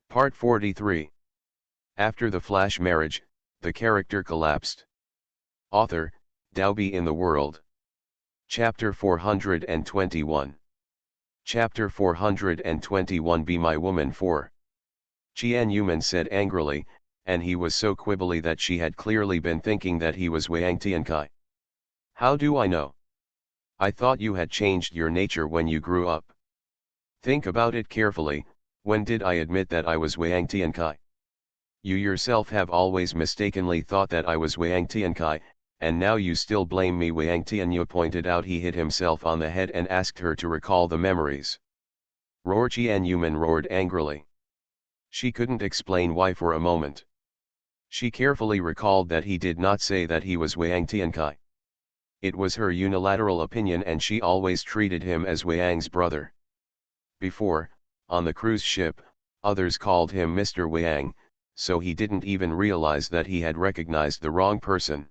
Part 43. After the flash marriage, the character collapsed. Author, Dalby in the World. Chapter 421. Chapter 421 Be My Woman 4. Jian said angrily, and he was so quibbly that she had clearly been thinking that he was Wang Tiankai. How do I know? I thought you had changed your nature when you grew up. Think about it carefully. When did I admit that I was Wang Tiankai? You yourself have always mistakenly thought that I was Wang Tiankai, and now you still blame me. Wang Tianyu pointed out. He hit himself on the head and asked her to recall the memories. Roar! Jian roared angrily. She couldn't explain why for a moment. She carefully recalled that he did not say that he was Wang Tiankai. It was her unilateral opinion, and she always treated him as Wang's brother. Before, on the cruise ship, others called him Mr. Wang, so he didn't even realize that he had recognized the wrong person.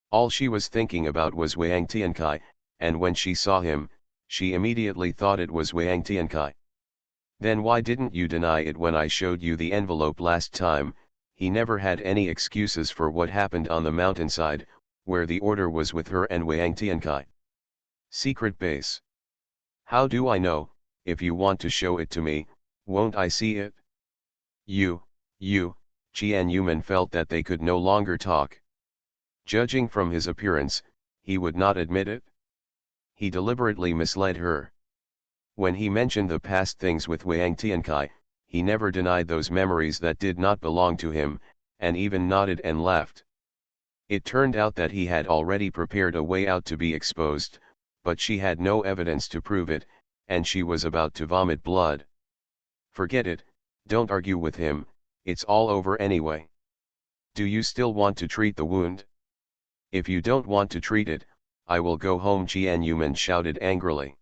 All she was thinking about was Wang Tiankai, and when she saw him, she immediately thought it was Wang Tiankai. Then why didn't you deny it when I showed you the envelope last time? He never had any excuses for what happened on the mountainside, where the order was with her and Wang Tiankai. Secret base. How do I know? If you want to show it to me, won't I see it? Jian felt that they could no longer talk. Judging from his appearance, he would not admit it. He deliberately misled her. When he mentioned the past things with Wang Tiankai, he never denied those memories that did not belong to him, and even nodded and laughed. It turned out that he had already prepared a way out to be exposed, but she had no evidence to prove it, and she was about to vomit blood. Forget it, don't argue with him, it's all over anyway. Do you still want to treat the wound? If you don't want to treat it, I will go home, Jian shouted angrily.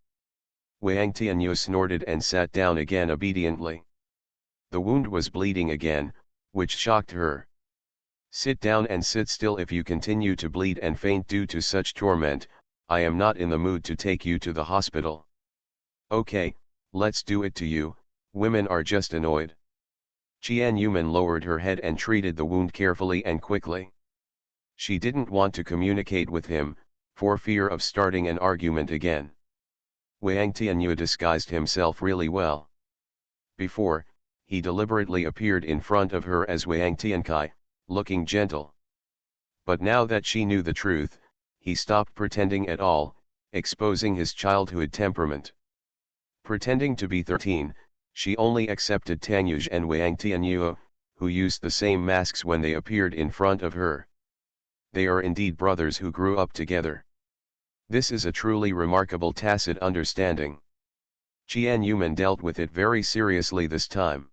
Wang Tianyu snorted and sat down again obediently. The wound was bleeding again, which shocked her. Sit down and sit still. If you continue to bleed and faint due to such torment, I am not in the mood to take you to the hospital. Okay, let's do it to you. Women are just annoyed. Jian lowered her head and treated the wound carefully and quickly. She didn't want to communicate with him, for fear of starting an argument again. Wang Tianyu disguised himself really well. Before, he deliberately appeared in front of her as Wang Tiankai, looking gentle. But now that she knew the truth, he stopped pretending at all, exposing his childhood temperament. Pretending to be 13, she only accepted Tangyuj and Wang Tianyu, who used the same masks when they appeared in front of her. They are indeed brothers who grew up together. This is a truly remarkable tacit understanding. Jian dealt with it very seriously this time.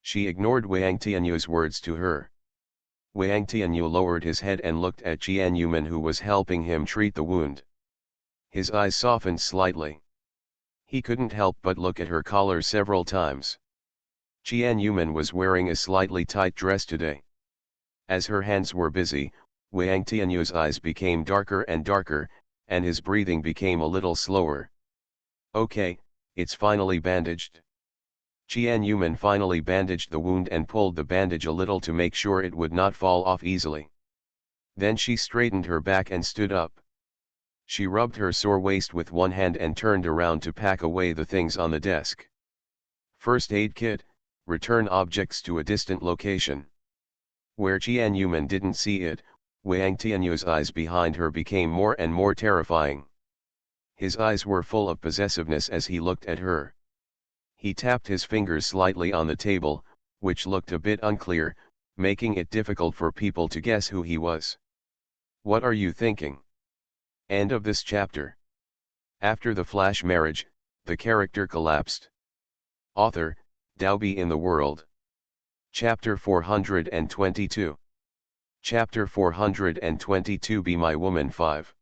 She ignored Wang Tianyu's words to her. Wang Tianyu lowered his head and looked at Jian, who was helping him treat the wound. His eyes softened slightly. He couldn't help but look at her collar several times. Jian was wearing a slightly tight dress today. As her hands were busy, Wang Tianyu's eyes became darker and darker, and his breathing became a little slower. Okay, it's finally bandaged. Jian finally bandaged the wound and pulled the bandage a little to make sure it would not fall off easily. Then she straightened her back and stood up. She rubbed her sore waist with one hand and turned around to pack away the things on the desk. First aid kit, return objects to a distant location. Where Jian didn't see it, Wang Tianyu's eyes behind her became more and more terrifying. His eyes were full of possessiveness as he looked at her. He tapped his fingers slightly on the table, which looked a bit unclear, making it difficult for people to guess who he was. What are you thinking? End of this chapter. After the flash marriage, the character collapsed. Author, Dalby in the World. Chapter 422. Chapter 422 Be My Woman 5.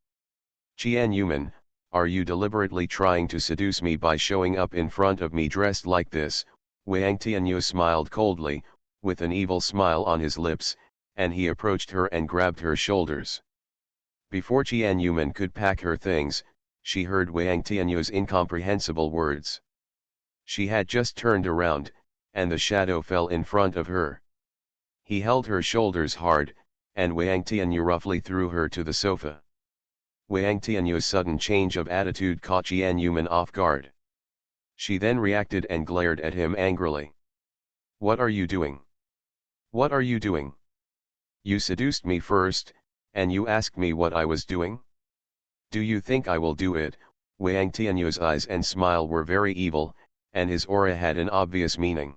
Jian, are you deliberately trying to seduce me by showing up in front of me dressed like this? Wang Tianyu smiled coldly, with an evil smile on his lips, and he approached her and grabbed her shoulders. Before Jian could pack her things, she heard Wang Tianyu's incomprehensible words. She had just turned around, and the shadow fell in front of her. He held her shoulders hard, and Wang Tianyu roughly threw her to the sofa. Wang Tianyu's sudden change of attitude caught Jian Yuman off guard. She then reacted and glared at him angrily. "What are you doing? What are you doing? You seduced me first, and you asked me what I was doing? Do you think I will do it?" Wang Tianyu's eyes and smile were very evil, and his aura had an obvious meaning.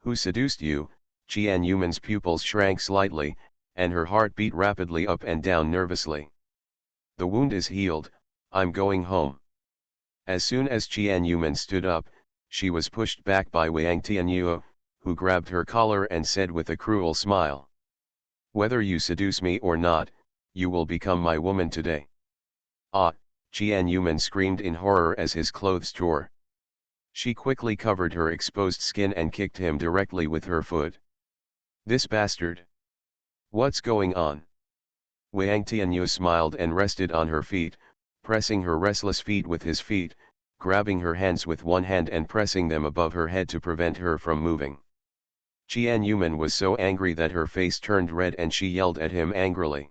"Who seduced you?" Jian Yuman's pupils shrank slightly, and her heart beat rapidly up and down nervously. "The wound is healed, I'm going home." As soon as Jian Yuman stood up, she was pushed back by Wang Tianyu, who grabbed her collar and said with a cruel smile, "Whether you seduce me or not, you will become my woman today." "Ah!" Jian Yuman screamed in horror as his clothes tore. She quickly covered her exposed skin and kicked him directly with her foot. "This bastard! What's going on?" Wang Tianyu smiled and rested on her feet, pressing her restless feet with his feet, grabbing her hands with one hand and pressing them above her head to prevent her from moving. Jian Yuman was so angry that her face turned red and she yelled at him angrily.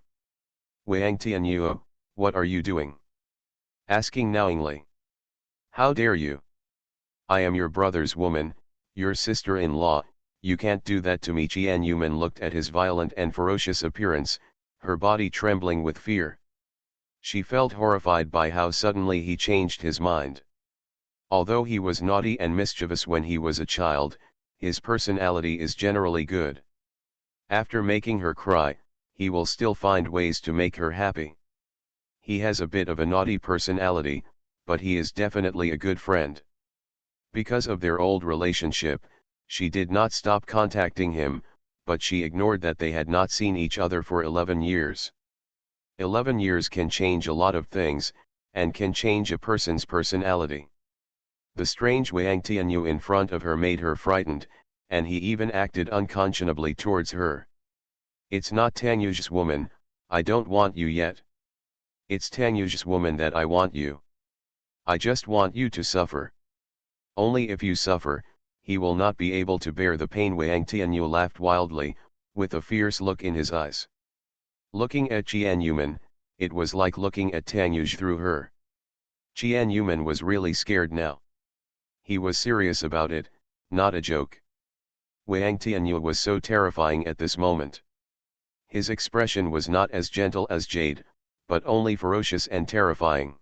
"Wang Tianyu, what are you doing?" Asking knowingly. "How dare you? I am your brother's woman, your sister-in-law, you can't do that to me." Jian Yuman looked at his violent and ferocious appearance, her body trembling with fear. She felt horrified by how suddenly he changed his mind. Although he was naughty and mischievous when he was a child, his personality is generally good. After making her cry, he will still find ways to make her happy. He has a bit of a naughty personality, but he is definitely a good friend. Because of their old relationship, she did not stop contacting him, but she ignored that they had not seen each other for 11 years. 11 years can change a lot of things, and can change a person's personality. The strange Wang Tianyu in front of her made her frightened, and he even acted unconscionably towards her. "It's not Tangyu's woman, I don't want you yet. It's Tangyu's woman that I want you. I just want you to suffer. Only if you suffer, he will not be able to bear the pain." Wang Tianyu laughed wildly, with a fierce look in his eyes. Looking at Jian Yuman, it was like looking at Tangyuj through her. Jian Yuman was really scared now. He was serious about it, not a joke. Wang Tianyu was so terrifying at this moment. His expression was not as gentle as jade, but only ferocious and terrifying.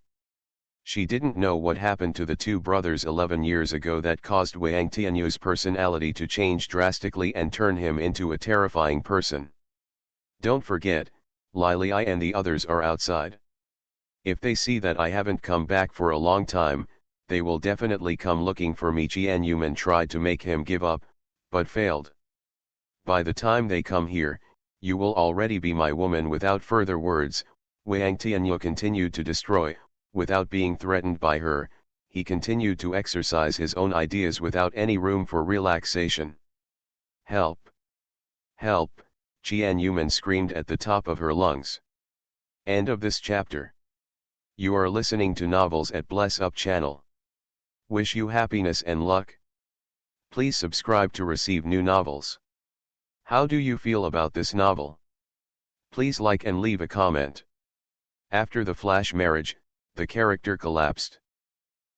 She didn't know what happened to the two brothers 11 years ago that caused Wang Tianyu's personality to change drastically and turn him into a terrifying person. "Don't forget, Lili and the others are outside. If they see that I haven't come back for a long time, they will definitely come looking for me." Jian Yuman tried to make him give up, but failed. "By the time they come here, you will already be my woman." Without further words, Wang Tianyu continued to destroy. Without being threatened by her, he continued to exercise his own ideas without any room for relaxation. "Help! Help!" Jian Yuman screamed at the top of her lungs. End of this chapter. You are listening to novels at Bless Up channel. Wish you happiness and luck. Please subscribe to receive new novels. How do you feel about this novel? Please like and leave a comment. After the flash marriage, the character collapsed.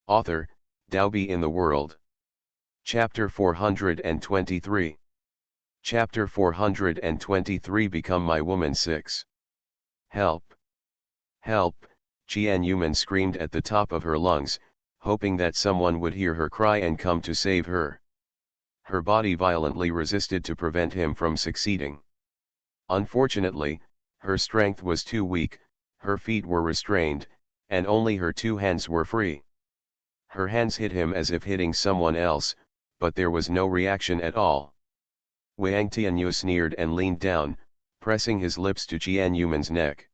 Author, Daobi in the World. Chapter 423. Chapter 423 Become My Woman 6. Help! Help! Jian Yuman screamed at the top of her lungs, hoping that someone would hear her cry and come to save her. Her body violently resisted to prevent him from succeeding. Unfortunately, her strength was too weak, her feet were restrained, and only her two hands were free. Her hands hit him as if hitting someone else, but there was no reaction at all. Wang Tianyu sneered and leaned down, pressing his lips to Jian Yuman's neck.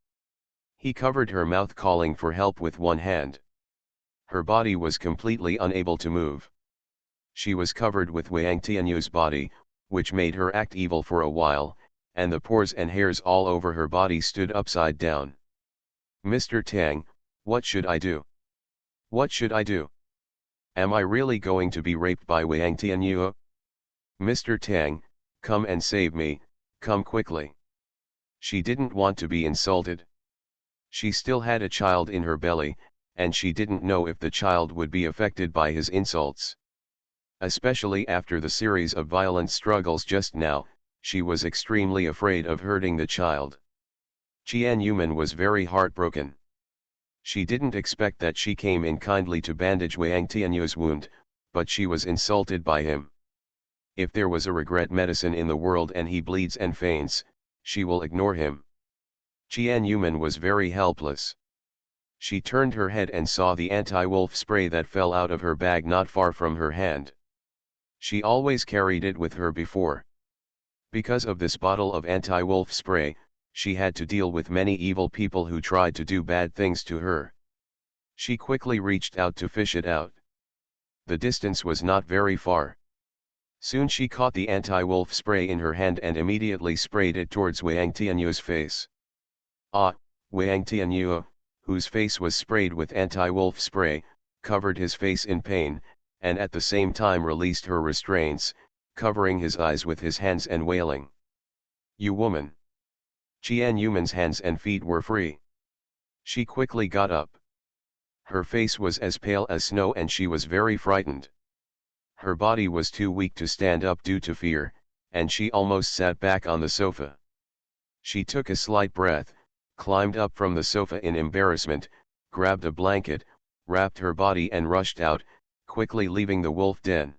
He covered her mouth, calling for help with one hand. Her body was completely unable to move. She was covered with Wang Tianyu's body, which made her act evil for a while, and the pores and hairs all over her body stood upside down. "Mr. Tang, what should I do? What should I do? Am I really going to be raped by Wang Tianyu?" Mr. Tang, come and save me, come quickly. She didn't want to be insulted. She still had a child in her belly, and she didn't know if the child would be affected by his insults. Especially after the series of violent struggles just now, she was extremely afraid of hurting the child. Qian Yuman was very heartbroken. She didn't expect that she came in kindly to bandage Wang Tianyu's wound, but she was insulted by him. If there was a regret medicine in the world and he bleeds and faints, she will ignore him. Qian Yuman was very helpless. She turned her head and saw the anti-wolf spray that fell out of her bag not far from her hand. She always carried it with her before. Because of this bottle of anti-wolf spray, she had to deal with many evil people who tried to do bad things to her. She quickly reached out to fish it out. The distance was not very far. Soon she caught the anti-wolf spray in her hand and immediately sprayed it towards Wang Tianyu's face. Wang Tianyu, whose face was sprayed with anti-wolf spray, covered his face in pain, and at the same time released her restraints, covering his eyes with his hands and wailing. "You woman!" Qian Yuman's hands and feet were free. She quickly got up. Her face was as pale as snow and she was very frightened. Her body was too weak to stand up due to fear, and she almost sat back on the sofa. She took a slight breath, climbed up from the sofa in embarrassment, grabbed a blanket, wrapped her body and rushed out, quickly leaving the wolf den.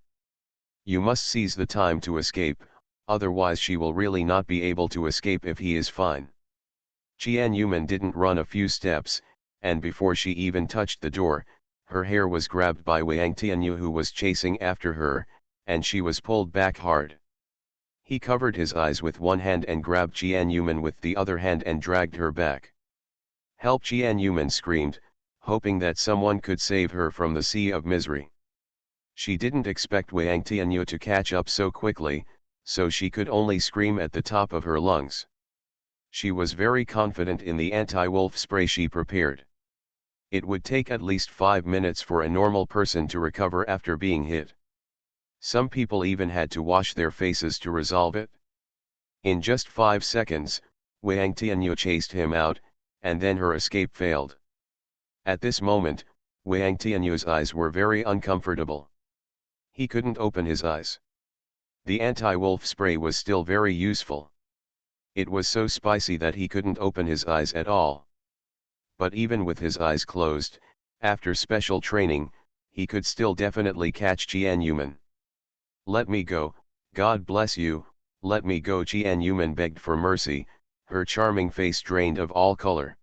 "You must seize the time to escape, otherwise she will really not be able to escape if he is fine." Qian Yuman didn't run a few steps, and before she even touched the door, her hair was grabbed by Wang Tianyu who was chasing after her, and she was pulled back hard. He covered his eyes with one hand and grabbed Qian Yuman with the other hand and dragged her back. "Help!" Qian Yuman screamed, hoping that someone could save her from the sea of misery. She didn't expect Wang Tianyu to catch up so quickly, so she could only scream at the top of her lungs. She was very confident in the anti-wolf spray she prepared. It would take at least 5 minutes for a normal person to recover after being hit. Some people even had to wash their faces to resolve it. In just 5 seconds, Wang Tianyu chased him out, and then her escape failed. At this moment, Wang Tianyu's eyes were very uncomfortable. He couldn't open his eyes. The anti-wolf spray was still very useful. It was so spicy that he couldn't open his eyes at all. But even with his eyes closed, after special training, he could still definitely catch Qian Yuman. "Let me go, God bless you, let me go." Qian Yuman begged for mercy, her charming face drained of all color.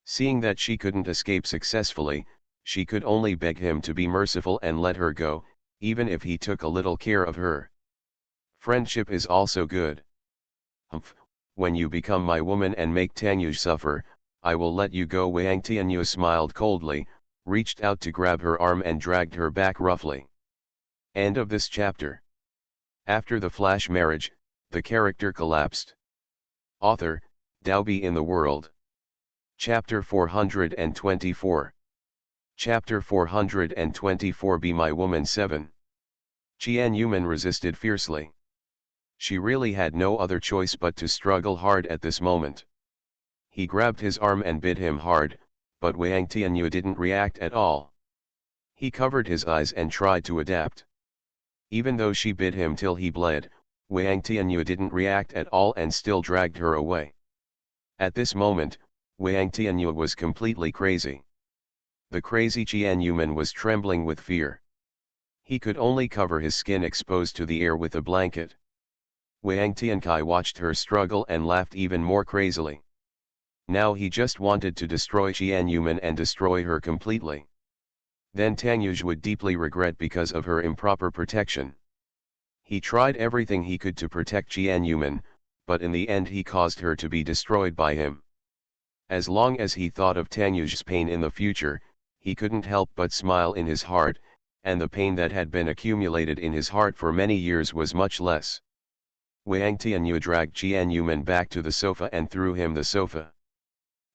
Seeing that she couldn't escape successfully, she could only beg him to be merciful and let her go, even if he took a little care of her. Friendship is also good. When you become my woman and make Tangyu suffer, I will let you go." Wang Tianyu smiled coldly, reached out to grab her arm and dragged her back roughly. End of this chapter. After the flash marriage, the character collapsed. Author, Daobi in the World. Chapter 424. Chapter 424. Be My Woman 7. Qian Yuman resisted fiercely. She really had no other choice but to struggle hard at this moment. He grabbed his arm and bit him hard, but Wang Tianyu didn't react at all. He covered his eyes and tried to adapt. Even though she bit him till he bled, Wang Tianyu didn't react at all and still dragged her away. At this moment, Wang Tianyu was completely crazy. The crazy Qian Yuman was trembling with fear. He could only cover his skin exposed to the air with a blanket. Wang Tiankai watched her struggle and laughed even more crazily. Now he just wanted to destroy Qian Yuman and destroy her completely. Then Tangyuj would deeply regret because of her improper protection. He tried everything he could to protect Qian Yuman, but in the end he caused her to be destroyed by him. As long as he thought of Tangyuj's pain in the future, he couldn't help but smile in his heart, and the pain that had been accumulated in his heart for many years was much less. Wang Tianyu dragged Qian Yuman back to the sofa and threw him the sofa.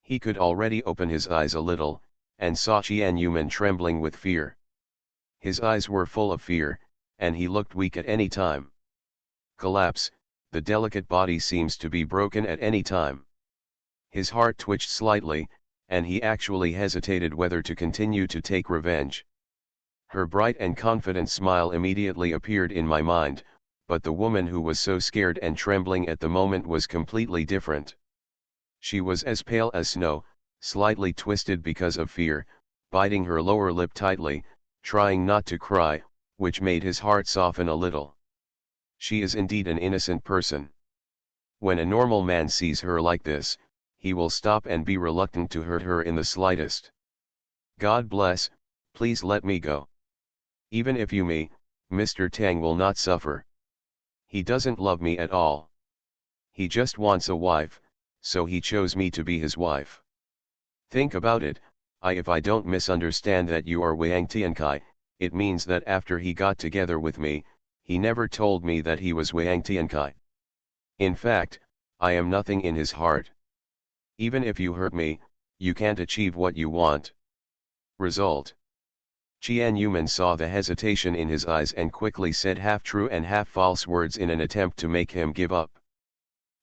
He could already open his eyes a little, and saw Qian Yuman trembling with fear. His eyes were full of fear, and he looked weak at any time. collapse, the delicate body seems to be broken at any time. His heart twitched slightly, and he actually hesitated whether to continue to take revenge. Her bright and confident smile immediately appeared in my mind, but the woman who was so scared and trembling at the moment was completely different. She was as pale as snow, slightly twisted because of fear, biting her lower lip tightly, trying not to cry, which made his heart soften a little. She is indeed an innocent person. When a normal man sees her like this, he will stop and be reluctant to hurt her in the slightest. God bless, please let me go. Even if you may, Mr. Tang will not suffer. He doesn't love me at all. He just wants a wife, so he chose me to be his wife. Think about it, if I don't misunderstand that you are Wang Tiankai, it means that after he got together with me, he never told me that he was Wang Tiankai. In fact, I am nothing in his heart. Even if you hurt me, you can't achieve what you want. Result. Qian Yuman saw the hesitation in his eyes and quickly said half-true and half-false words in an attempt to make him give up.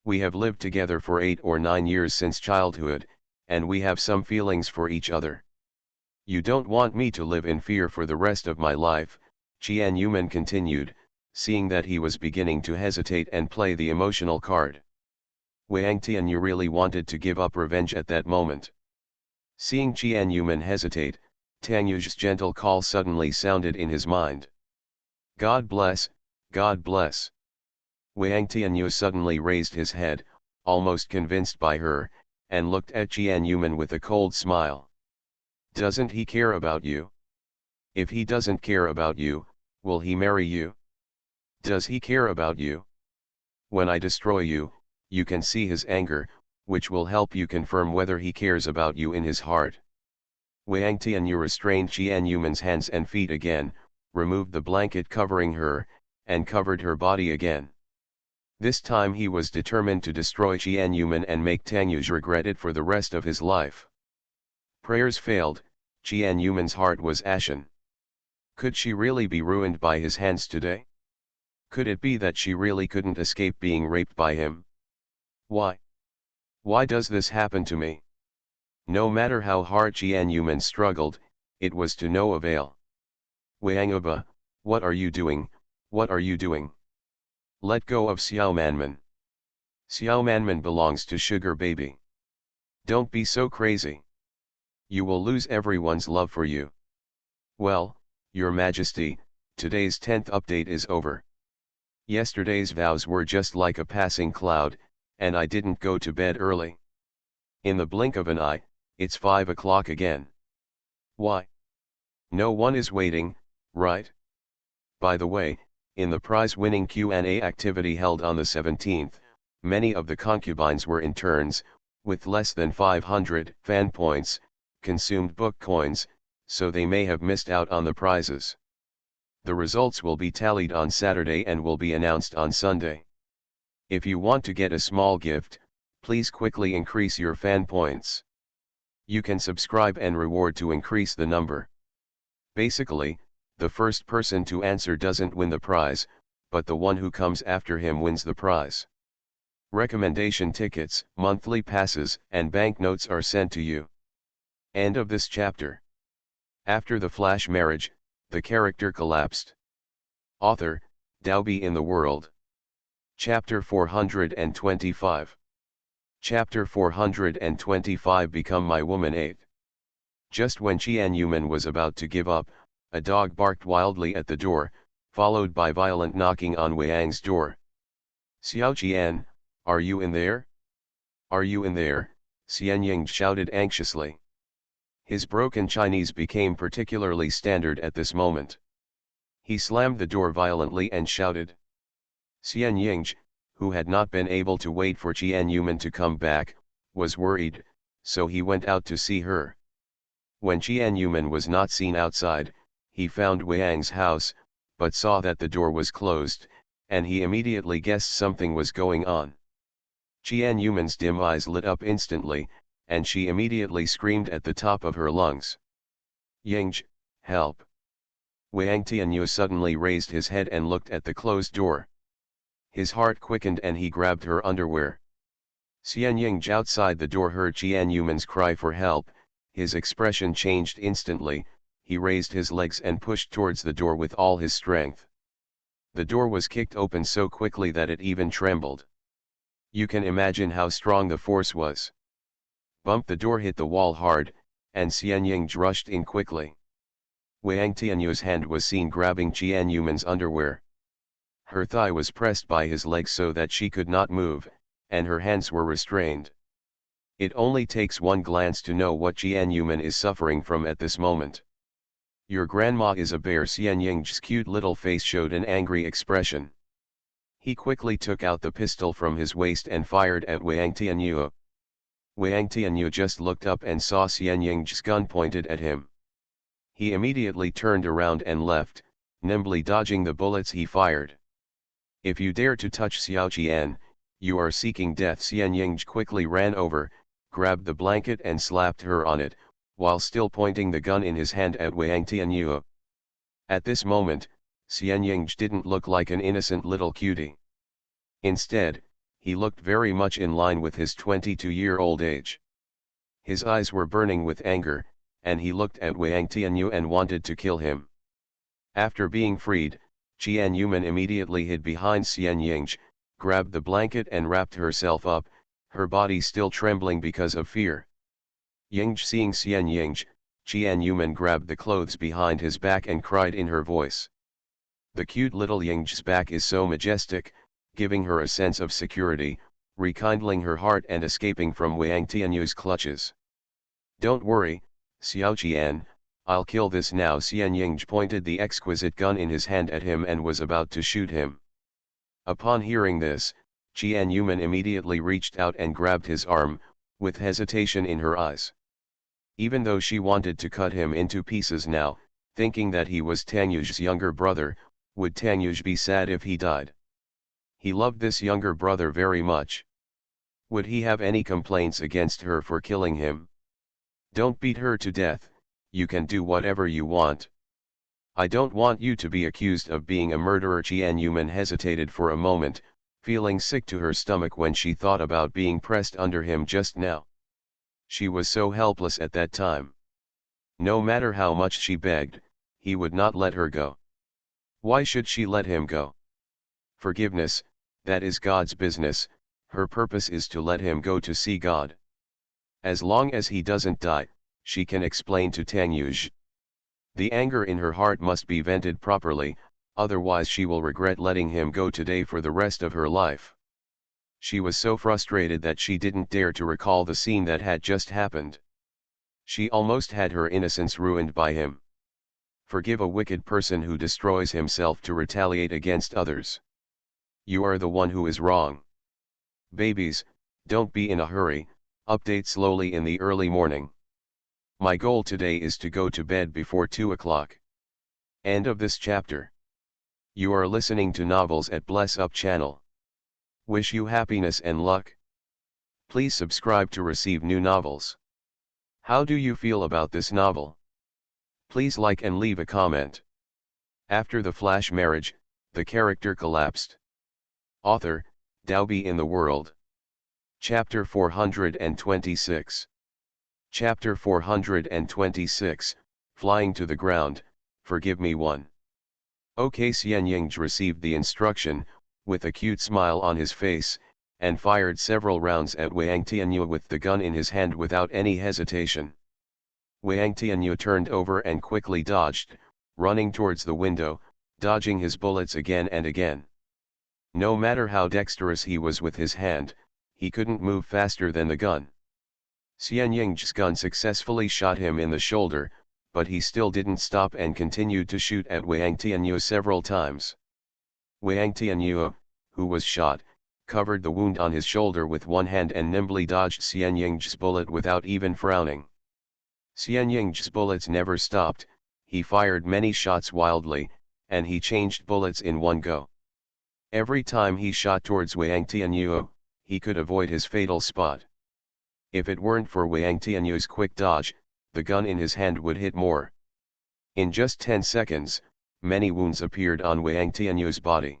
We have lived together for 8 or 9 years since childhood, and we have some feelings for each other. You don't want me to live in fear for the rest of my life, Qian Yuman continued, seeing that he was beginning to hesitate and play the emotional card. Wang Tianyu really wanted to give up revenge at that moment. Seeing Qian Yuman hesitate, Tang Yu's gentle call suddenly sounded in his mind. God bless, God bless. Wang Tianyu suddenly raised his head, almost convinced by her, and looked at Qian Yuman with a cold smile. Doesn't he care about you? If he doesn't care about you, will he marry you? Does he care about you? When I destroy you, you can see his anger, which will help you confirm whether he cares about you in his heart. Wang Tianyu restrained Qian Yuman's hands and feet again, removed the blanket covering her, and covered her body again. This time he was determined to destroy Qian Yuman and make Tang Yu regret it for the rest of his life. Prayers failed, Qian Yuman's heart was ashen. Could she really be ruined by his hands today? Could it be that she really couldn't escape being raped by him? Why? Why does this happen to me? No matter how hard Qian Yuman struggled, it was to no avail. Wang Uba, what are you doing, what are you doing? Let go of Xiao Manman. Xiao Manman belongs to Sugar Baby. Don't be so crazy. You will lose everyone's love for you. Well, Your Majesty, today's 10th update is over. Yesterday's vows were just like a passing cloud, and I didn't go to bed early. In the blink of an eye, it's 5 o'clock again. Why? No one is waiting, right? By the way, in the prize-winning Q&A activity held on the 17th, many of the concubines were interns, with less than 500 fan points, consumed book coins, so they may have missed out on the prizes. The results will be tallied on Saturday and will be announced on Sunday. If you want to get a small gift, please quickly increase your fan points. You can subscribe and reward to increase the number. Basically, the first person to answer doesn't win the prize, but the one who comes after him wins the prize. Recommendation tickets, monthly passes, and banknotes are sent to you. End of this chapter. After the flash marriage, the character collapsed. Author, Daobi in the World. Chapter 425. Chapter 425 Become My Woman 8. Just when Qian Yuman was about to give up, a dog barked wildly at the door, followed by violent knocking on Wang's door. Xiao Qian, are you in there? Are you in there? Xian Ying shouted anxiously. His broken Chinese became particularly standard at this moment. He slammed the door violently and shouted. Xian Ying, who had not been able to wait for Qian Yuman to come back, was worried, so he went out to see her. When Qian Yuman was not seen outside, he found Wang's house, but saw that the door was closed, and he immediately guessed something was going on. Qian Yuman's dim eyes lit up instantly, and she immediately screamed at the top of her lungs. Yingzhi, help! Wang Tianyu suddenly raised his head and looked at the closed door. His heart quickened and he grabbed her underwear. Xian Yingzhi outside the door heard Qian Yuman's cry for help. His expression changed instantly. He raised his legs and pushed towards the door with all his strength. The door was kicked open so quickly that it even trembled. You can imagine how strong the force was. Bump! The door hit the wall hard, and Xian Yingzhi rushed in quickly. Wang Tianyu's hand was seen grabbing Qian Yuman's underwear. Her thigh was pressed by his leg so that she could not move, and her hands were restrained. It only takes one glance to know what Qian Yuman is suffering from at this moment. Your grandma is a bear. Xian Yingzhi's cute little face showed an angry expression. He quickly took out the pistol from his waist and fired at Wang Tianyu. Wang Tianyu just looked up and saw Xian Yingzhi's gun pointed at him. He immediately turned around and left, nimbly dodging the bullets he fired. If you dare to touch Xiao Qian, you are seeking death. Xian Yingzhi quickly ran over, grabbed the blanket and slapped her on it, while still pointing the gun in his hand at Wang Tianyu. At this moment, Xian Yingzhi didn't look like an innocent little cutie. Instead, he looked very much in line with his 22-year-old age. His eyes were burning with anger, and he looked at Wang Tianyu and wanted to kill him. After being freed, Qian Yuman immediately hid behind Xian Yingzhi, grabbed the blanket and wrapped herself up, her body still trembling because of fear. Yingzhi seeing Xian Yingzhi, Qian Yuman grabbed the clothes behind his back and cried in her voice. The cute little Yingzhi's back is so majestic, giving her a sense of security, rekindling her heart and escaping from Wang Tianyu's clutches. Don't worry, Xiao Qian, I'll kill this now. Xian Yingzhi pointed the exquisite gun in his hand at him and was about to shoot him. Upon hearing this, Qian Yuman immediately reached out and grabbed his arm, with hesitation in her eyes. Even though she wanted to cut him into pieces now, thinking that he was Tangyu's younger brother, would Tangyu be sad if he died? He loved this younger brother very much. Would he have any complaints against her for killing him? Don't beat her to death, you can do whatever you want. I don't want you to be accused of being a murderer. Qian Yuman hesitated for a moment, feeling sick to her stomach when she thought about being pressed under him just now. She was so helpless at that time. No matter how much she begged, he would not let her go. Why should she let him go? Forgiveness, that is God's business. Her purpose is to let him go to see God. As long as he doesn't die, she can explain to Tangyu. The anger in her heart must be vented properly, otherwise she will regret letting him go today for the rest of her life. She was so frustrated that she didn't dare to recall the scene that had just happened. She almost had her innocence ruined by him. Forgive a wicked person who destroys himself to retaliate against others. You are the one who is wrong. Babies, don't be in a hurry, update slowly in the early morning. My goal today is to go to bed before 2 o'clock. End of this chapter. You are listening to Novels at Bless Up channel. Wish you happiness and luck. Please subscribe to receive new novels. How do you feel about this novel? Please like and leave a comment. After the flash marriage, the character collapsed. Author, Daobi in the World. Chapter 426. Chapter 426, Flying to the Ground, Forgive Me One. OK. Xian Yingzhi received the instruction, with a cute smile on his face, and fired several rounds at Wang Tianyu with the gun in his hand without any hesitation. Wang Tianyu turned over and quickly dodged, running towards the window, dodging his bullets again and again. No matter how dexterous he was with his hand, he couldn't move faster than the gun. Xian Yingzhi's gun successfully shot him in the shoulder, but he still didn't stop and continued to shoot at Wang Tianyu several times. Wang Tianyu, who was shot, covered the wound on his shoulder with one hand and nimbly dodged Xian Yingzhi's bullet without even frowning. Xian Yingzhi's bullets never stopped, he fired many shots wildly, and he changed bullets in one go. Every time he shot towards Wang Tianyu, he could avoid his fatal spot. If it weren't for Wang Tianyu's quick dodge, the gun in his hand would hit more. In just 10 seconds, many wounds appeared on Wang Tianyu's body.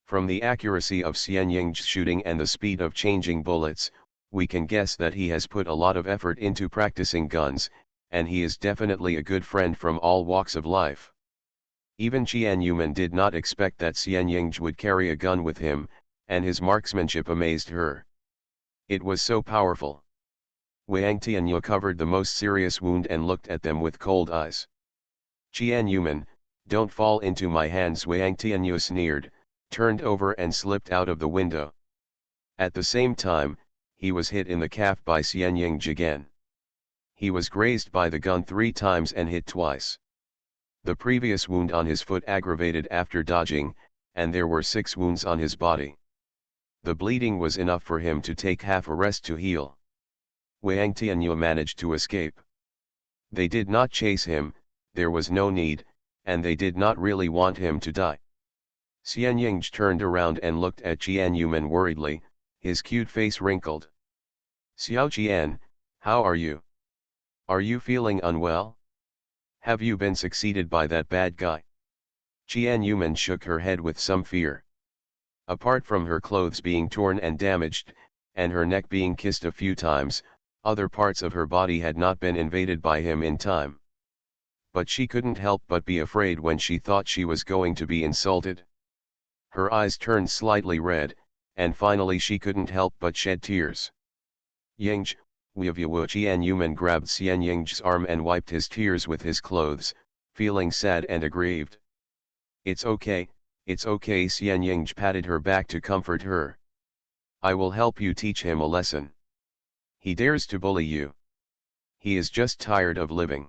From the accuracy of Xian Ying's shooting and the speed of changing bullets, we can guess that he has put a lot of effort into practicing guns, and he is definitely a good friend from all walks of life. Even Qian Yuman did not expect that Xian Ying would carry a gun with him, and his marksmanship amazed her. It was so powerful. Wang Tianyu covered the most serious wound and looked at them with cold eyes. Qian Yuman, don't fall into my hands, Wang Tianyu sneered, turned over and slipped out of the window. At the same time, he was hit in the calf by Xian Ying again. He was grazed by the gun 3 times and hit twice. The previous wound on his foot aggravated after dodging, and there were 6 wounds on his body. The bleeding was enough for him to take half a rest to heal. Wang Tianyu managed to escape. They did not chase him, there was no need, and they did not really want him to die. Xian Ying turned around and looked at Qian Yuman worriedly, his cute face wrinkled. Xiao Qian, how are you? Are you feeling unwell? Have you been succeeded by that bad guy? Qian Yuman shook her head with some fear. Apart from her clothes being torn and damaged, and her neck being kissed a few times, other parts of her body had not been invaded by him in time. But she couldn't help but be afraid when she thought she was going to be insulted. Her eyes turned slightly red, and finally she couldn't help but shed tears. Yingzhi, Qian Yuman grabbed Xian Ying's arm and wiped his tears with his clothes, feeling sad and aggrieved. It's okay, Xian Ying patted her back to comfort her. I will help you teach him a lesson. He dares to bully you. He is just tired of living.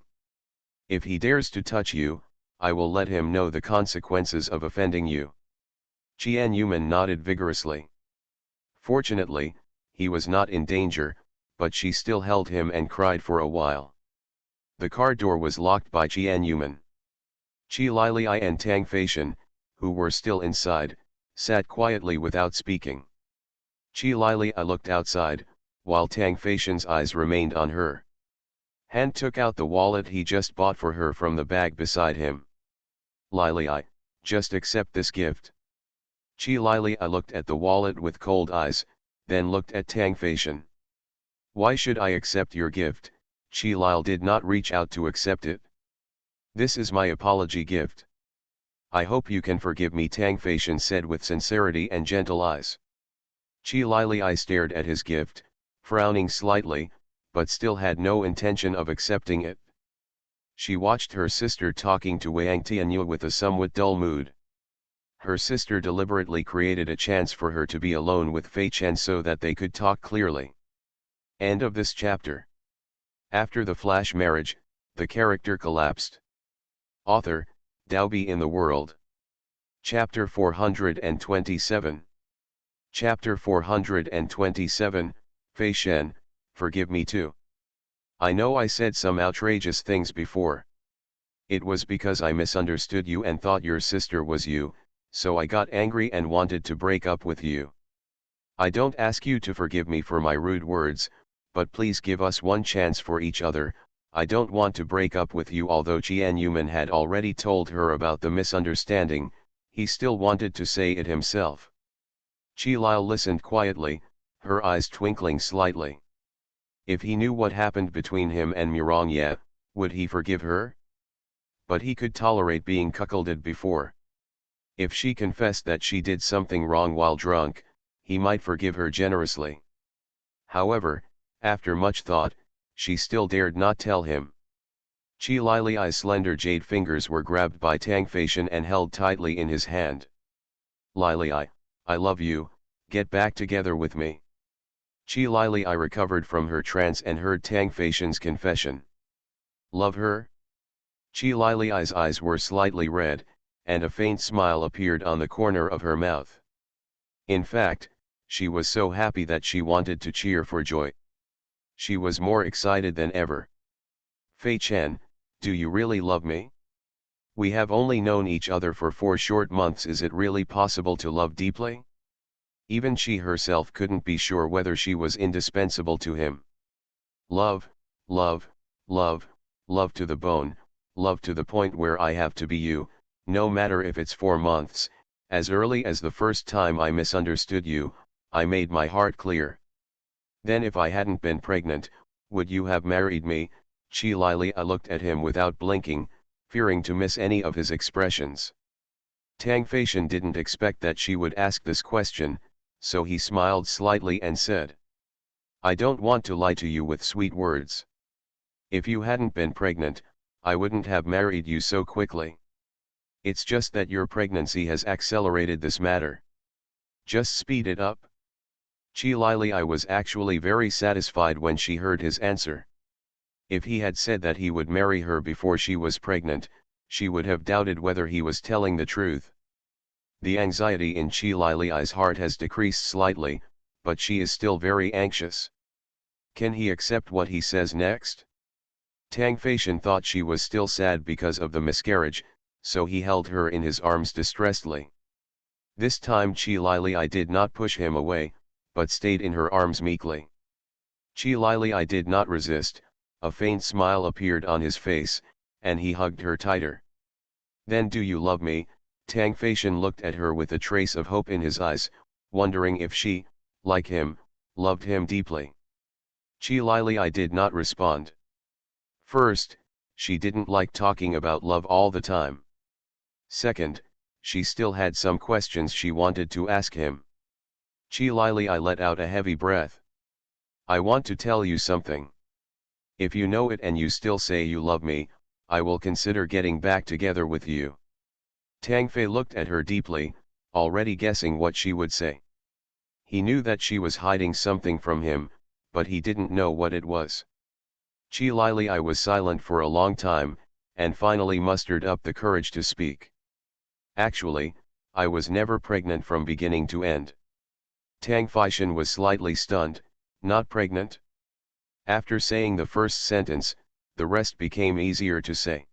If he dares to touch you, I will let him know the consequences of offending you. Qian Yuman nodded vigorously. Fortunately, he was not in danger, but she still held him and cried for a while. The car door was locked by Qian Yuman. Qi Lili and Tang Feishan, who were still inside, sat quietly without speaking. Qi Lili looked outside, while Tang Feishan's eyes remained on her. Han took out the wallet he just bought for her from the bag beside him. Lili, just accept this gift. Qi Lili looked at the wallet with cold eyes, then looked at Tang Feishan. Why should I accept your gift? Qi Lili did not reach out to accept it. This is my apology gift. I hope you can forgive me, Tang Feishan said with sincerity and gentle eyes. Qi Lili stared at his gift, frowning slightly, but still had no intention of accepting it. She watched her sister talking to Wang Tianyu with a somewhat dull mood. Her sister deliberately created a chance for her to be alone with Fei Chen so that they could talk clearly. End of this chapter. After the flash marriage, the character collapsed. Author, Daobi in the World. Chapter 427. Chapter 427, Fei Shen, forgive me too. I know I said some outrageous things before. It was because I misunderstood you and thought your sister was you, so I got angry and wanted to break up with you. I don't ask you to forgive me for my rude words, but please give us one chance for each other. I don't want to break up with you. Although Qian Yuman had already told her about the misunderstanding, he still wanted to say it himself. Qi Lili listened quietly, her eyes twinkling slightly. If he knew what happened between him and Mirongye, would he forgive her? But he could tolerate being cuckolded before. If she confessed that she did something wrong while drunk, he might forgive her generously. However, after much thought, she still dared not tell him. Qi Lili's slender jade fingers were grabbed by Tang Feishan and held tightly in his hand. Lili, I love you, get back together with me. Qi Lili recovered from her trance and heard Tang Feishan's confession. Love her? Qi Lili's eyes were slightly red, and a faint smile appeared on the corner of her mouth. In fact, she was so happy that she wanted to cheer for joy. She was more excited than ever. Fei Chen, do you really love me? We have only known each other for 4 short months. Is it really possible to love deeply? Even she herself couldn't be sure whether she was indispensable to him. Love, love, love, love to the bone, love to the point where I have to be you, no matter if it's 4 months, As early as the first time I misunderstood you, I made my heart clear. Then if I hadn't been pregnant, would you have married me? Chi Lilia looked at him without blinking, fearing to miss any of his expressions. Tang Feishan didn't expect that she would ask this question, so he smiled slightly and said, I don't want to lie to you with sweet words. If you hadn't been pregnant, I wouldn't have married you so quickly. It's just that your pregnancy has accelerated this matter. Just speed it up. Chi Lilia was actually very satisfied when she heard his answer. If he had said that he would marry her before she was pregnant, she would have doubted whether he was telling the truth. The anxiety in Chi Lilia's heart has decreased slightly, but she is still very anxious. Can he accept what he says next? Tang Feishan thought she was still sad because of the miscarriage, so he held her in his arms distressedly. This time Chi Lilia did not push him away, but stayed in her arms meekly. Chi Lilia did not resist, a faint smile appeared on his face, and he hugged her tighter. Then do you love me? Tang Feishan looked at her with a trace of hope in his eyes, wondering if she, like him, loved him deeply. Chi Lilia did not respond. First, she didn't like talking about love all the time. Second, she still had some questions she wanted to ask him. Chi Lilia let out a heavy breath. I want to tell you something. If you know it and you still say you love me, I will consider getting back together with you. Tang Fei looked at her deeply, already guessing what she would say. He knew that she was hiding something from him, but he didn't know what it was. Chi Lilia was silent for a long time, and finally mustered up the courage to speak. Actually, I was never pregnant from beginning to end. Tang Feishan was slightly stunned. Not pregnant? After saying the first sentence, the rest became easier to say.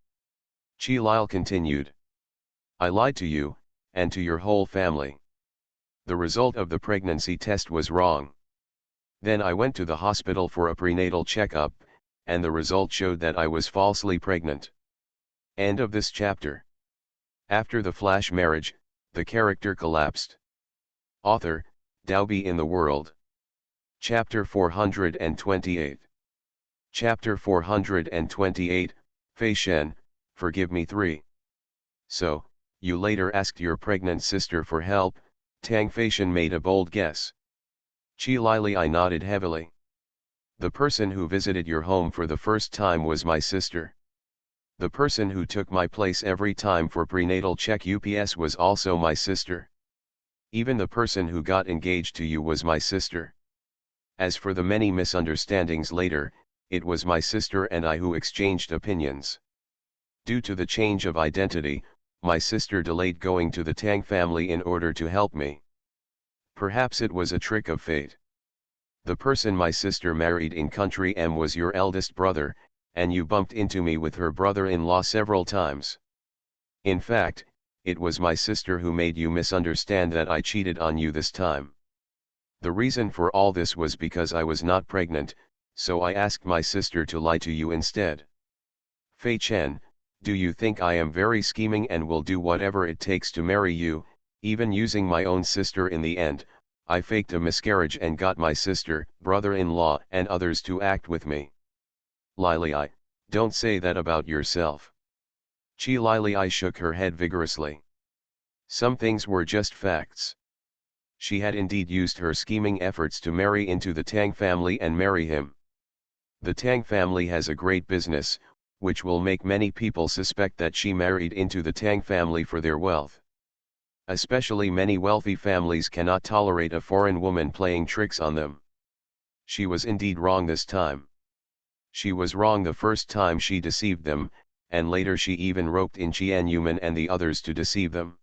Chi Lil continued. I lied to you, and to your whole family. The result of the pregnancy test was wrong. Then I went to the hospital for a prenatal checkup, and the result showed that I was falsely pregnant. End of this chapter. After the flash marriage, the character collapsed. Author, Daobi in the World. Chapter 428. Chapter 428, Fei Shen, Forgive Me 3. So, you later asked your pregnant sister for help, Tang Feishan made a bold guess. Chi Lilia nodded heavily. The person who visited your home for the first time was my sister. The person who took my place every time for prenatal check UPS was also my sister. Even the person who got engaged to you was my sister. As for the many misunderstandings later, it was my sister and I who exchanged opinions. Due to the change of identity, my sister delayed going to the Tang family in order to help me. Perhaps it was a trick of fate. The person my sister married in country M was your eldest brother, and you bumped into me with her brother-in-law several times. In fact, it was my sister who made you misunderstand that I cheated on you this time. The reason for all this was because I was not pregnant, so I asked my sister to lie to you instead. Fei Chen, do you think I am very scheming and will do whatever it takes to marry you, even using my own sister in the end? I faked a miscarriage and got my sister, brother-in-law and others to act with me. Lilia, don't say that about yourself. Chi Lilia shook her head vigorously. Some things were just facts. She had indeed used her scheming efforts to marry into the Tang family and marry him. The Tang family has a great business, which will make many people suspect that she married into the Tang family for their wealth. Especially many wealthy families cannot tolerate a foreign woman playing tricks on them. She was indeed wrong this time. She was wrong the first time she deceived them, and later she even roped in Jianyuman and the others to deceive them.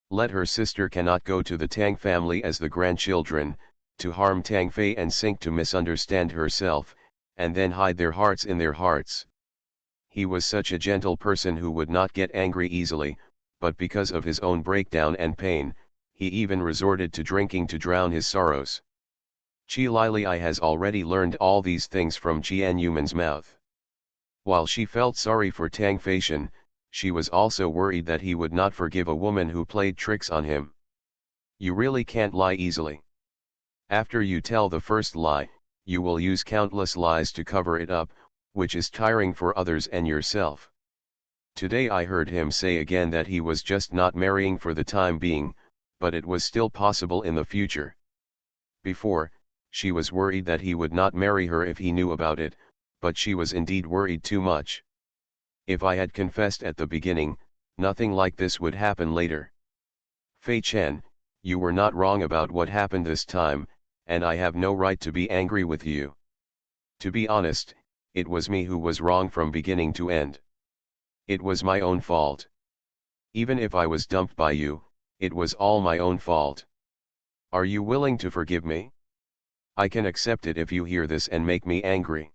Let her sister cannot go to the Tang family as the grandchildren, to harm Tang Fei and sink to misunderstand herself, and then hide their hearts in their hearts. He was such a gentle person who would not get angry easily, but because of his own breakdown and pain, he even resorted to drinking to drown his sorrows. Chi Lilia has already learned all these things from Jianyuman's mouth. While she felt sorry for Tang Feishan, she was also worried that he would not forgive a woman who played tricks on him. You really can't lie easily. After you tell the first lie, you will use countless lies to cover it up, which is tiring for others and yourself. Today I heard him say again that he was just not marrying for the time being, but it was still possible in the future. Before, she was worried that he would not marry her if he knew about it, but she was indeed worried too much. If I had confessed at the beginning, nothing like this would happen later. Fei Chen, you were not wrong about what happened this time, and I have no right to be angry with you. To be honest, it was me who was wrong from beginning to end. It was my own fault. Even if I was dumped by you, it was all my own fault. Are you willing to forgive me? I can accept it if you hear this and make me angry.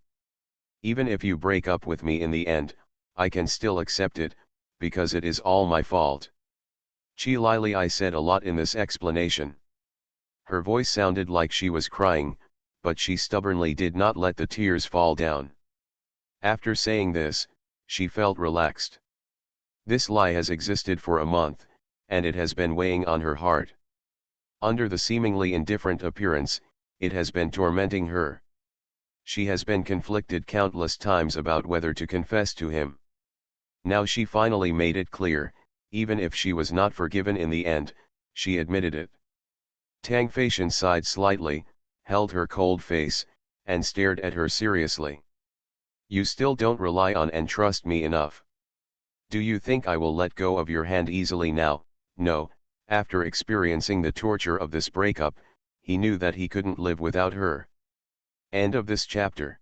Even if you break up with me in the end, I can still accept it, because it is all my fault. Chi Lili, I said a lot in this explanation. Her voice sounded like she was crying, but she stubbornly did not let the tears fall down. After saying this, she felt relaxed. This lie has existed for a month, and it has been weighing on her heart. Under the seemingly indifferent appearance, it has been tormenting her. She has been conflicted countless times about whether to confess to him. Now she finally made it clear, even if she was not forgiven in the end, she admitted it. Tang Feishan sighed slightly, held her cold face, and stared at her seriously. You still don't rely on and trust me enough. Do you think I will let go of your hand easily now? No, after experiencing the torture of this breakup, he knew that he couldn't live without her. End of this chapter.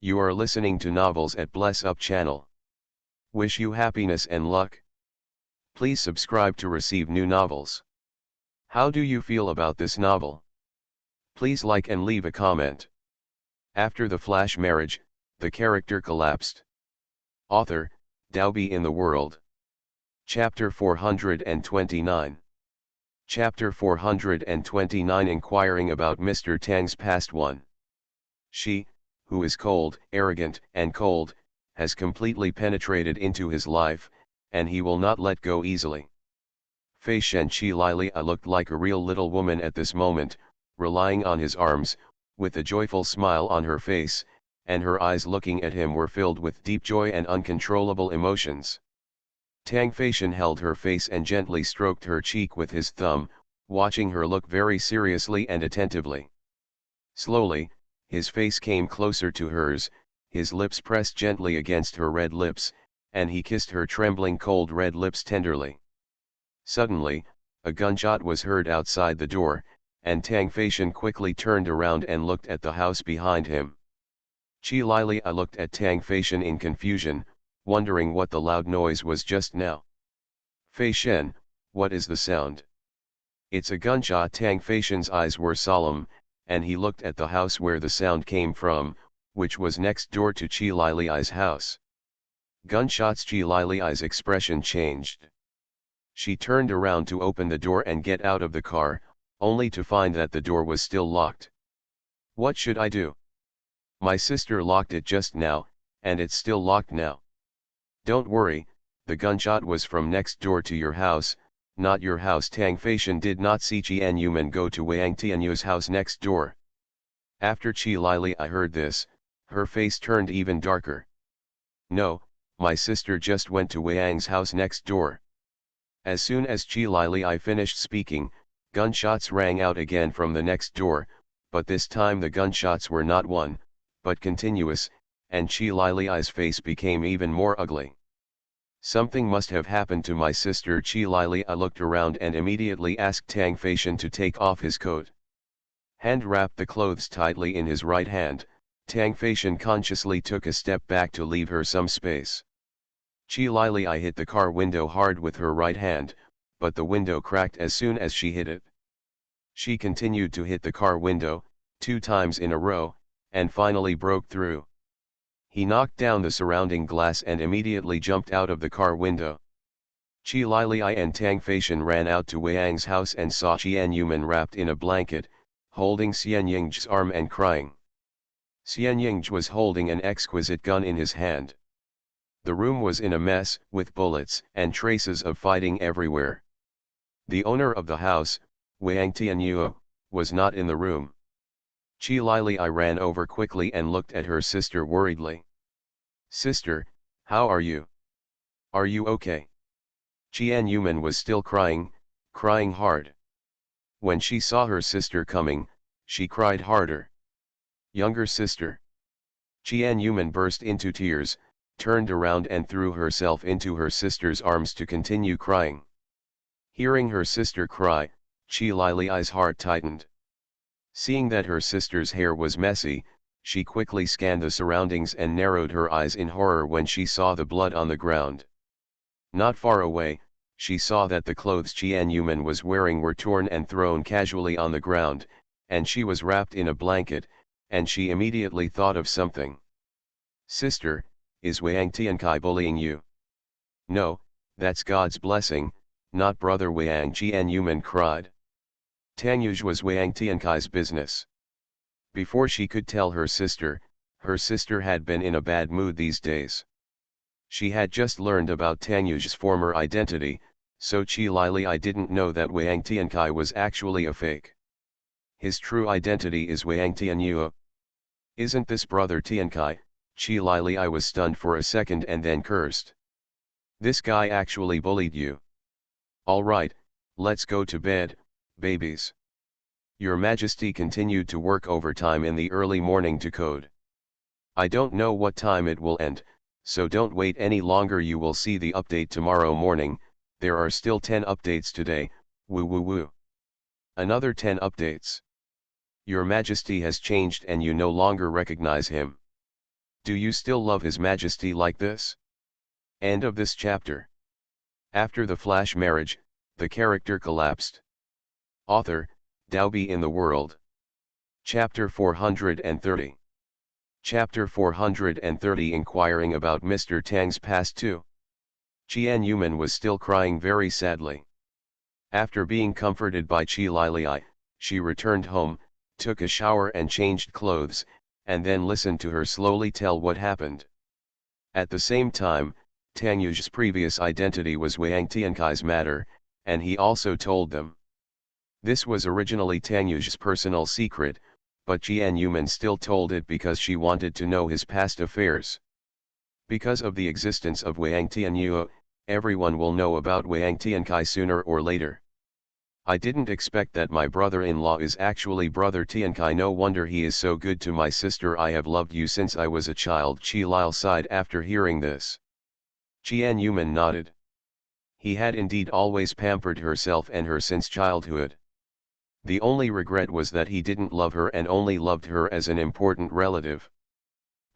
You are listening to Novels at Bless Up channel. Wish you happiness and luck. Please subscribe to receive new novels. How do you feel about this novel? Please like and leave a comment. After the flash marriage, the character collapsed. Author, Daobi in the World. Chapter 429. Chapter 429, Inquiring about Mr. Tang's past. 1. She, who is cold, arrogant, and cold, has completely penetrated into his life, and he will not let go easily. Fei Shen Chi Lili looked like a real little woman at this moment, relying on his arms, with a joyful smile on her face, and her eyes looking at him were filled with deep joy and uncontrollable emotions. Tang Feishan held her face and gently stroked her cheek with his thumb, watching her look very seriously and attentively. Slowly, his face came closer to hers, his lips pressed gently against her red lips, and he kissed her trembling cold red lips tenderly. Suddenly, a gunshot was heard outside the door, and Tang Feishan quickly turned around and looked at the house behind him. Chi Lili looked at Tang Feishan in confusion, wondering what the loud noise was just now. Feishan, what is the sound? It's a gunshot. Tang Feishan's eyes were solemn, and he looked at the house where the sound came from, which was next door to Chi Lili's house. Gunshots. Chi Lili's expression changed. She turned around to open the door and get out of the car, only to find that the door was still locked. What should I do? My sister locked it just now, and it's still locked now. Don't worry, the gunshot was from next door to your house, not your house. Tang Feishan did not see Qian Yuman go to Wang Tianyu's house next door. After Chi Lili heard this, her face turned even darker. No, my sister just went to Wang's house next door. As soon as Chi Lili finished speaking, gunshots rang out again from the next door, but this time the gunshots were not one, but continuous, and Chi Lili's face became even more ugly. Something must have happened to my sister. Chi Lili looked around and immediately asked Tang Feishan to take off his coat. Hand wrapped the clothes tightly in his right hand, Tang Feishan consciously took a step back to leave her some space. Chi Lili hit the car window hard with her right hand, but the window cracked as soon as she hit it. She continued to hit the car window, 2 times in a row, and finally broke through. He knocked down the surrounding glass and immediately jumped out of the car window. Chi Lili and Tang Feishan ran out to Wang's house and saw Qian Yuman wrapped in a blanket, holding Xian Ying's arm and crying. Xian Ying was holding an exquisite gun in his hand. The room was in a mess, with bullets and traces of fighting everywhere. The owner of the house, Wang Tianyuo, was not in the room. Chi Lili ran over quickly and looked at her sister worriedly. "Sister, how are you? Are you okay?" Qian Yuman was still crying hard. When she saw her sister coming, she cried harder. "Younger sister." Qian Yuman burst into tears, turned around and threw herself into her sister's arms to continue crying. Hearing her sister cry, Chi Lili's heart tightened. Seeing that her sister's hair was messy, she quickly scanned the surroundings and narrowed her eyes in horror when she saw the blood on the ground. Not far away, she saw that the clothes Qian Yuman was wearing were torn and thrown casually on the ground, and she was wrapped in a blanket, and she immediately thought of something. "Sister, is Wang Tiankai bullying you?" "No, that's God's blessing, not brother Wang," Qian Yuman cried. Tangyuj was Wang Tiankai's business. Before she could tell her sister had been in a bad mood these days. She had just learned about Tangyuj's former identity, so Chi Lili didn't know that Wang Tiankai was actually a fake. His true identity is Wang Tianyuo. "Isn't this brother Tiankai?" Chi Lili was stunned for a second and then cursed. "This guy actually bullied you. All right, let's go to bed, babies. Your Majesty continued to work overtime in the early morning to code. I don't know what time it will end, so don't wait any longer. You will see the update tomorrow morning. There are still 10 updates today, woo woo woo. Another 10 updates. Your Majesty has changed and you no longer recognize him. Do you still love His Majesty like this?" End of this chapter. After the flash marriage, the character collapsed. Author, Daobi in the World. Chapter 430. Chapter 430 Inquiring about Mr. Tang's past too. Qian Yuman was still crying very sadly. After being comforted by Chi Lili, she returned home, took a shower and changed clothes, and then listened to her slowly tell what happened. At the same time, Tangyu's previous identity was Wang Tiankai's matter, and he also told them. This was originally Tangyu's personal secret, but Qian Yuman still told it because she wanted to know his past affairs. Because of the existence of Wang Tianyuo, everyone will know about Wang Tiankai sooner or later. I didn't expect that my brother-in-law is actually brother Tiankai. No wonder he is so good to my sister. I have loved you since I was a child. Chi Lil sighed after hearing this. Qian Yuman nodded. He had indeed always pampered herself and her since childhood. The only regret was that he didn't love her and only loved her as an important relative.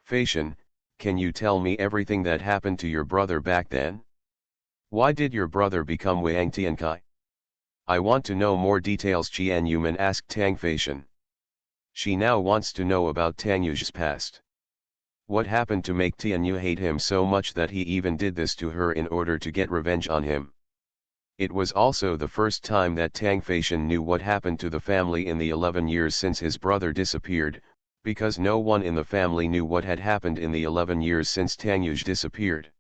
"Faishan, can you tell me everything that happened to your brother back then? Why did your brother become Wang Tiankai? I want to know more details," Qian Yuman asked Tang Faishan. She now wants to know about Tangyu's past. What happened to make Tianyu hate him so much that he even did this to her in order to get revenge on him? It was also the first time that Tang Faishan knew what happened to the family in the 11 years since his brother disappeared, because no one in the family knew what had happened in the 11 years since Tangyuj disappeared.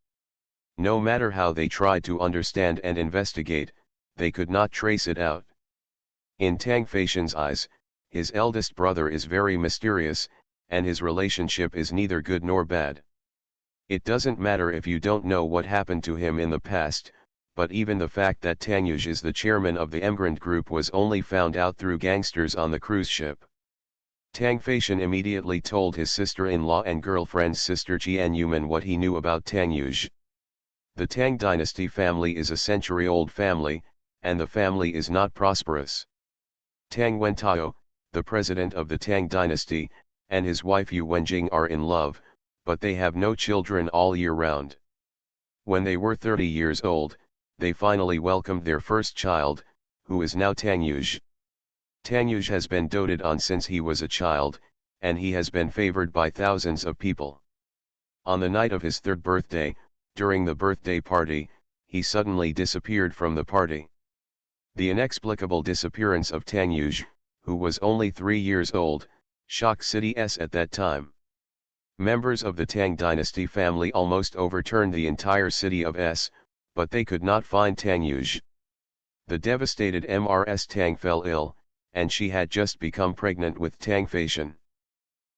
No matter how they tried to understand and investigate, they could not trace it out. In Tang Faishan's eyes, his eldest brother is very mysterious, and his relationship is neither good nor bad. It doesn't matter if you don't know what happened to him in the past, but even the fact that Tangyuj is the chairman of the Emgrand group was only found out through gangsters on the cruise ship. Tang Faishan immediately told his sister-in-law and girlfriend's sister Qian Yuman what he knew about Tangyuj. The Tang dynasty family is a century-old family, and the family is not prosperous. Tang Wentao, the president of the Tang dynasty, and his wife Yu Wenjing are in love, but they have no children all year round. When they were 30 years old, they finally welcomed their first child, who is now Tangyuj. Tangyuj has been doted on since he was a child, and he has been favored by thousands of people. On the night of his 3rd birthday, during the birthday party, he suddenly disappeared from the party. The inexplicable disappearance of Tangyuj, who was only 3 years old, shocked cities at that time. Members of the Tang dynasty family almost overturned the entire city of S, but they could not find Tang Yuj. The devastated Mrs. Tang fell ill, and she had just become pregnant with Tang Faishan.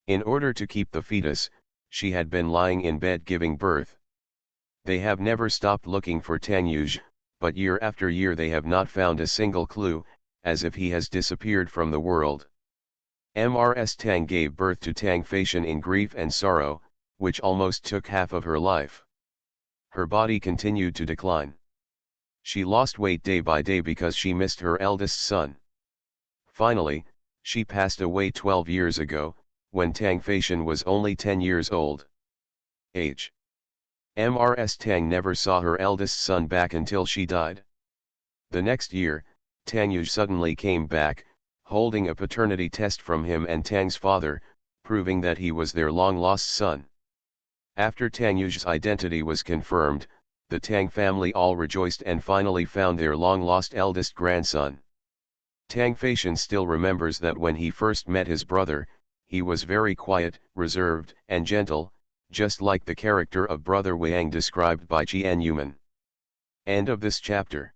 In order to keep the fetus, she had been lying in bed giving birth. They have never stopped looking for Tang Yuj, but year after year they have not found a single clue, as if he has disappeared from the world. Mrs. Tang gave birth to Tang Faishan in grief and sorrow, which almost took half of her life. Her body continued to decline. She lost weight day by day because she missed her eldest son. Finally, she passed away 12 years ago, when Tang Faishan was only 10 years old. Age. Mrs. Tang never saw her eldest son back until she died. The next year, Tang Yuj suddenly came back, holding a paternity test from him and Tang's father, proving that he was their long-lost son. After Tang Yuj's identity was confirmed, the Tang family all rejoiced and finally found their long-lost eldest grandson. Tang Faishan still remembers that when he first met his brother, he was very quiet, reserved, and gentle, just like the character of Brother Wang described by Qian Yuman. End of this chapter.